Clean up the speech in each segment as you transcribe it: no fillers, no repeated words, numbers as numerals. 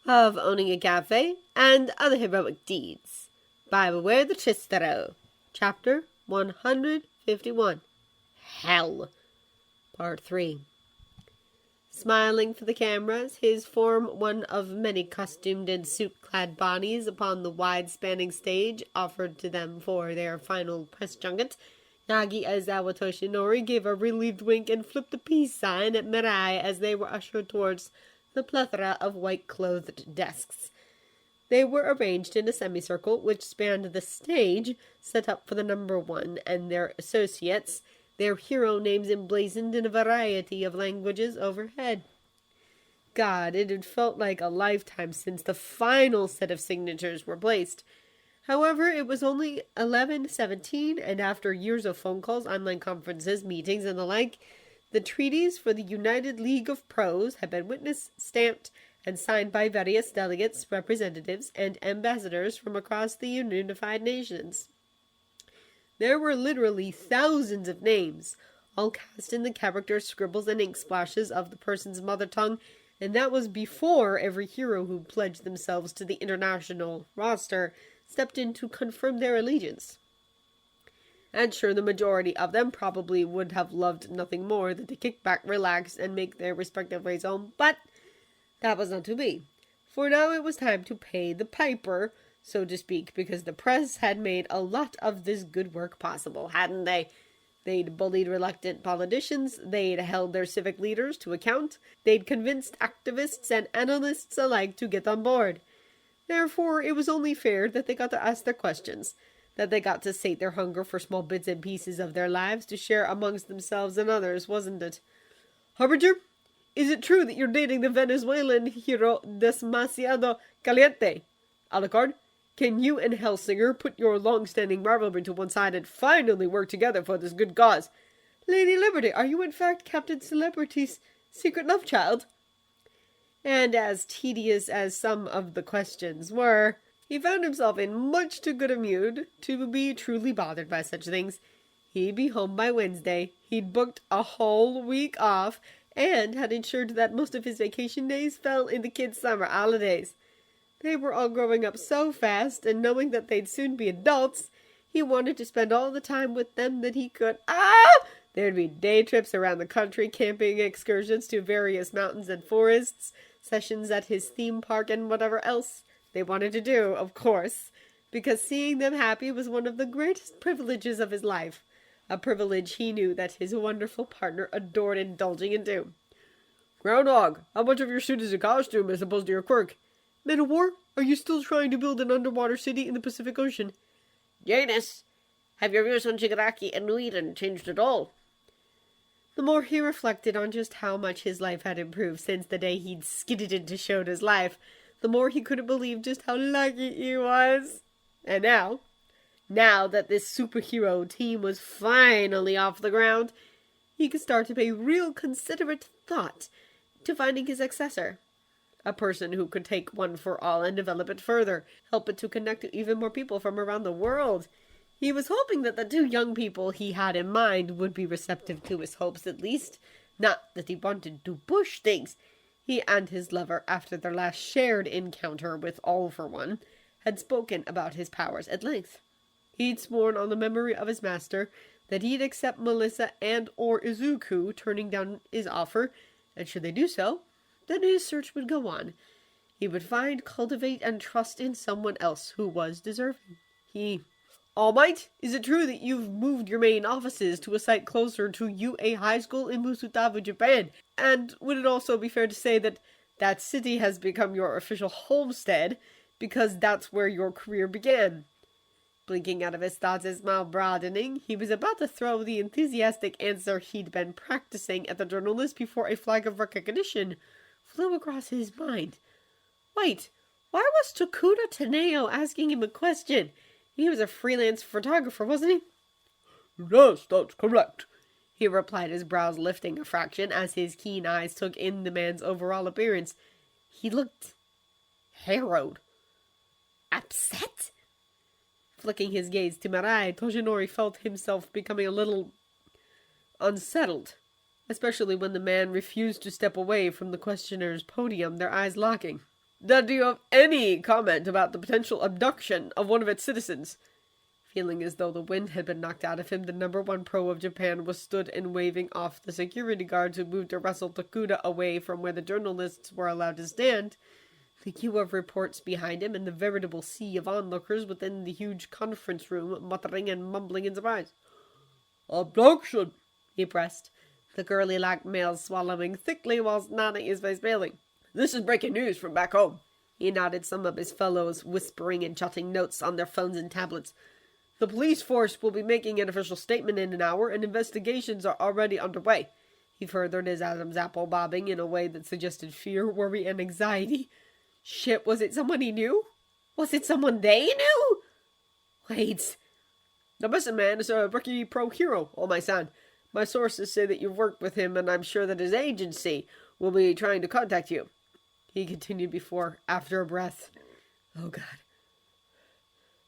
of owning a cafe, and other heroic deeds. By Beware the Chistero, Chapter 151. Hell, Part 3. Smiling for the cameras, his form one of many costumed and suit-clad bodies upon the wide-spanning stage offered to them for their final press junket, Yagi Aizawa Toshinori gave a relieved wink and flipped the peace sign at Mirai as they were ushered towards the plethora of white-clothed desks. They were arranged in a semicircle which spanned the stage, set up for the number one and their associates, their hero names emblazoned in a variety of languages overhead. God, it had felt like a lifetime since the final set of signatures were placed. However, it was only 11:17, and after years of phone calls, online conferences, meetings, and the like, the treaties for the United League of Pros had been witnessed, stamped, and signed by various delegates, representatives, and ambassadors from across the unified nations. There were literally thousands of names, all cast in the characters, scribbles, and ink splashes of the person's mother tongue, and that was before every hero who pledged themselves to the international roster stepped in to confirm their allegiance. And sure, the majority of them probably would have loved nothing more than to kick back, relax, and make their respective ways home, but that was not to be. For now it was time to pay the piper, so to speak, because the press had made a lot of this good work possible, hadn't they? They'd bullied reluctant politicians, they'd held their civic leaders to account, they'd convinced activists and analysts alike to get on board. Therefore, it was only fair that they got to ask their questions, that they got to sate their hunger for small bits and pieces of their lives to share amongst themselves and others, wasn't it? Harbinger, is it true that you're dating the Venezuelan hero Demasiado Caliente? Alucard, can you and Hellsinger put your long-standing rivalry to one side and finally work together for this good cause? Lady Liberty, are you in fact Captain Celebrity's secret love child? And as tedious as some of the questions were, he found himself in much too good a mood to be truly bothered by such things. He'd be home by Wednesday, he'd booked a whole week off, and had ensured that most of his vacation days fell in the kids' summer holidays. They were all growing up so fast, and knowing that they'd soon be adults, he wanted to spend all the time with them that he could. There'd be day trips around the country, camping excursions to various mountains and forests, sessions at his theme park, and whatever else they wanted to do, of course, because seeing them happy was one of the greatest privileges of his life, a privilege he knew that his wonderful partner adored indulging into. Groundhog, how much of your suit is a costume as opposed to your quirk? Men of War, are you still trying to build an underwater city in the Pacific Ocean? Janus, have your views on Shigaraki and Nuiden changed at all? The more he reflected on just how much his life had improved since the day he'd skidded into Shota's life, the more he couldn't believe just how lucky he was. And now that this superhero team was finally off the ground, he could start to pay real considerate thought to finding his successor. A person who could take One for All and develop it further, help it to connect to even more people from around the world. He was hoping that the two young people he had in mind would be receptive to his hopes at least. Not that he wanted to push things. He and his lover, after their last shared encounter with All for One, had spoken about his powers at length. He'd sworn on the memory of his master that he'd accept Melissa and or Izuku, turning down his offer, and should they do so, then his search would go on. He would find, cultivate, and trust in someone else who was deserving. All Might, is it true that you've moved your main offices to a site closer to UA High School in Musutavu, Japan? And would it also be fair to say that that city has become your official homestead, because that's where your career began? Blinking out of his thoughts, his smile broadening, he was about to throw the enthusiastic answer he'd been practicing at the journalist before a flag of recognition flew across his mind. Wait, why was Tokuda Taneo asking him a question? He was a freelance photographer, wasn't he? Yes, that's correct, he replied, his brows lifting a fraction as his keen eyes took in the man's overall appearance. He looked harrowed. Upset? Flicking his gaze to Mirai, Toshinori felt himself becoming a little unsettled, especially when the man refused to step away from the questioner's podium, their eyes locking. Do you have any comment about the potential abduction of one of its citizens? Feeling as though the wind had been knocked out of him, the #1 pro of Japan was stood and waving off the security guards who moved to wrestle Takuda away from where the journalists were allowed to stand. The queue of reports behind him and the veritable sea of onlookers within the huge conference room, muttering and mumbling in surprise. Abduction, he pressed, the girly-like male swallowing thickly whilst nodding his face paling. This is breaking news from back home. He nodded, some of his fellows whispering and jotting notes on their phones and tablets. The police force will be making an official statement in an hour, and investigations are already underway. He furthered, his Adam's apple bobbing in a way that suggested fear, worry, and anxiety. Shit, was it someone he knew? Was it someone they knew? Wait. The missing man is a rookie pro hero, Omae-san. My sources say that you've worked with him, and I'm sure that his agency will be trying to contact you. He continued after a breath. Oh, God.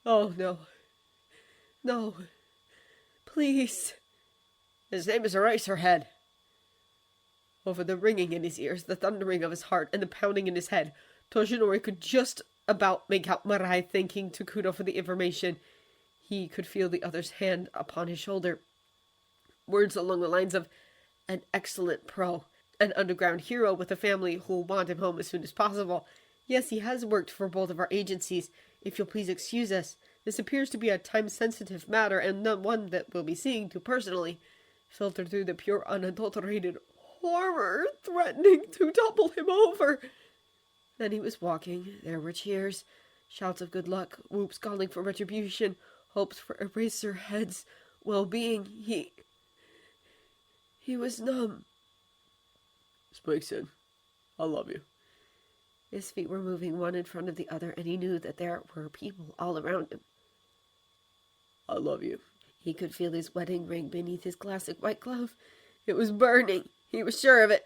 Oh, no. No. Please. His name is Eraserhead. Over the ringing in his ears, the thundering of his heart, and the pounding in his head, Toshinori could just about make out Marai thanking Takuda for the information. He could feel the other's hand upon his shoulder. Words along the lines of, an excellent pro, an underground hero with a family who'll want him home as soon as possible. Yes, he has worked for both of our agencies. If you'll please excuse us. This appears to be a time-sensitive matter, and not one that we'll be seeing to personally. Filtered through the pure, unadulterated horror, threatening to topple him over. Then he was walking. There were cheers, shouts of good luck, whoops calling for retribution, hopes for Eraserhead's well-being. He was numb. Spikeson, I love you. His feet were moving one in front of the other, and he knew that there were people all around him. I love you. He could feel his wedding ring beneath his classic white glove. It was burning. He was sure of it.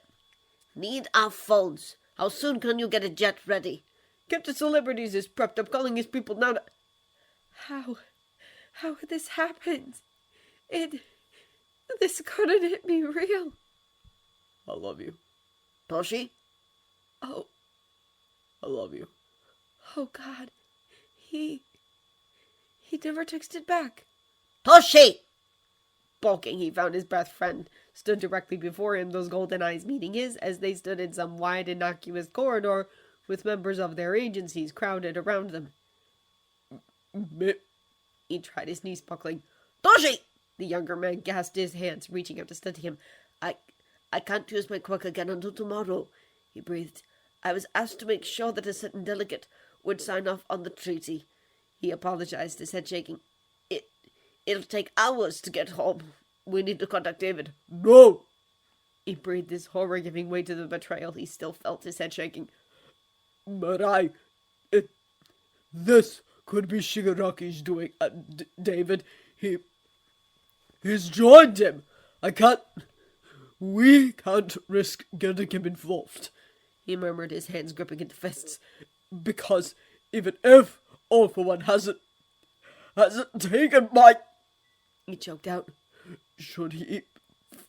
Need our phones. How soon can you get a jet ready? Captain Celebrities is prepped up, calling his people now to... How had this happened? This couldn't be real. I love you. Toshi? Oh. I love you. Oh, God. He never texted back. Toshi! Balking, he found his best friend stood directly before him, those golden eyes meeting his as they stood in some wide, innocuous corridor with members of their agencies crowded around them. He tried his knees, buckling. Toshi! The younger man gasped, his hands reaching out to steady him. I can't use my quirk again until tomorrow, he breathed. I was asked to make sure that a certain delegate would sign off on the treaty. He apologized, his head shaking. It'll take hours to get home. We need to contact David. No! He breathed, his horror giving way to the betrayal. He still felt his head shaking. But this could be Shigaraki's doing. David, he's joined him. We can't risk getting him involved, he murmured, his hands gripping into fists. Because even if All for One hasn't taken my... He choked out. Should he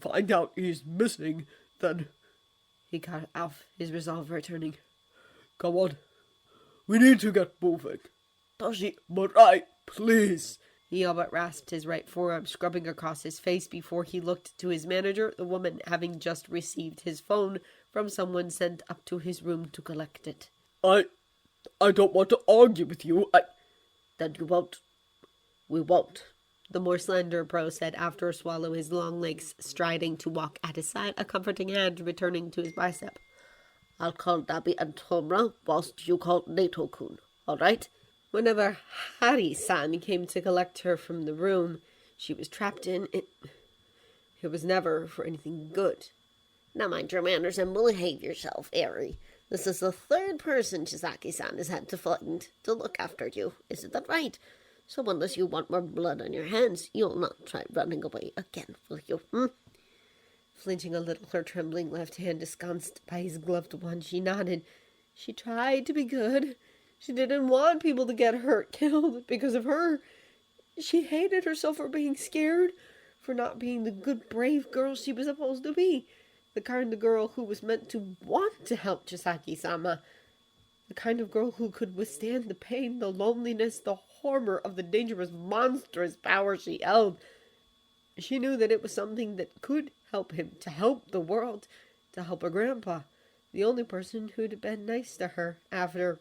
find out he's missing, then... He cut off, his resolve returning. Come on. We need to get moving. Toshi, Marai, please. He all but rasped his right forearm, scrubbing across his face before he looked to his manager, the woman having just received his phone from someone sent up to his room to collect it. I don't want to argue with you. Then you won't. We won't, the more slender pro said after a swallow, his long legs striding to walk at his side, a comforting hand returning to his bicep. I'll call Dabi and Tomra whilst you call Nato-kun, all right? Whenever Hari-san came to collect her from the room she was trapped in, it was never for anything good. Now mind your manners and behave yourself, Eri. This is the third person Chisaki-san has had to find to look after you. Isn't that right? So unless you want more blood on your hands, you'll not try running away again, will you? Flinching a little, her trembling left hand ensconced by his gloved one, she nodded. She tried to be good. She didn't want people to get hurt, killed because of her. She hated herself for being scared, for not being the good, brave girl she was supposed to be. The kind of girl who was meant to want to help Chisaki-sama. The kind of girl who could withstand the pain, the loneliness, the horror of the dangerous, monstrous power she held. She knew that it was something that could help him, to help the world, to help her grandpa, the only person who'd been nice to her after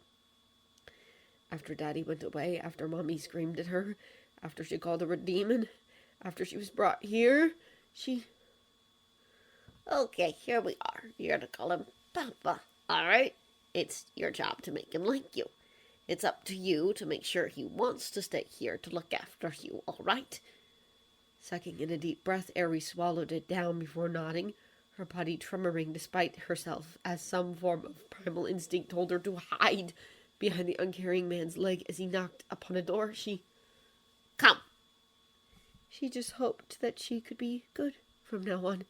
Daddy went away, after Mommy screamed at her, after she called her a demon, after she was brought here. Okay, here we are. You're gonna call him Papa, alright? It's your job to make him like you. It's up to you to make sure he wants to stay here to look after you, alright? Sucking in a deep breath, Aerie swallowed it down before nodding, her body tremoring despite herself as some form of primal instinct told her to hide behind the uncaring man's leg as he knocked upon a door. Come! She just hoped that she could be good from now on.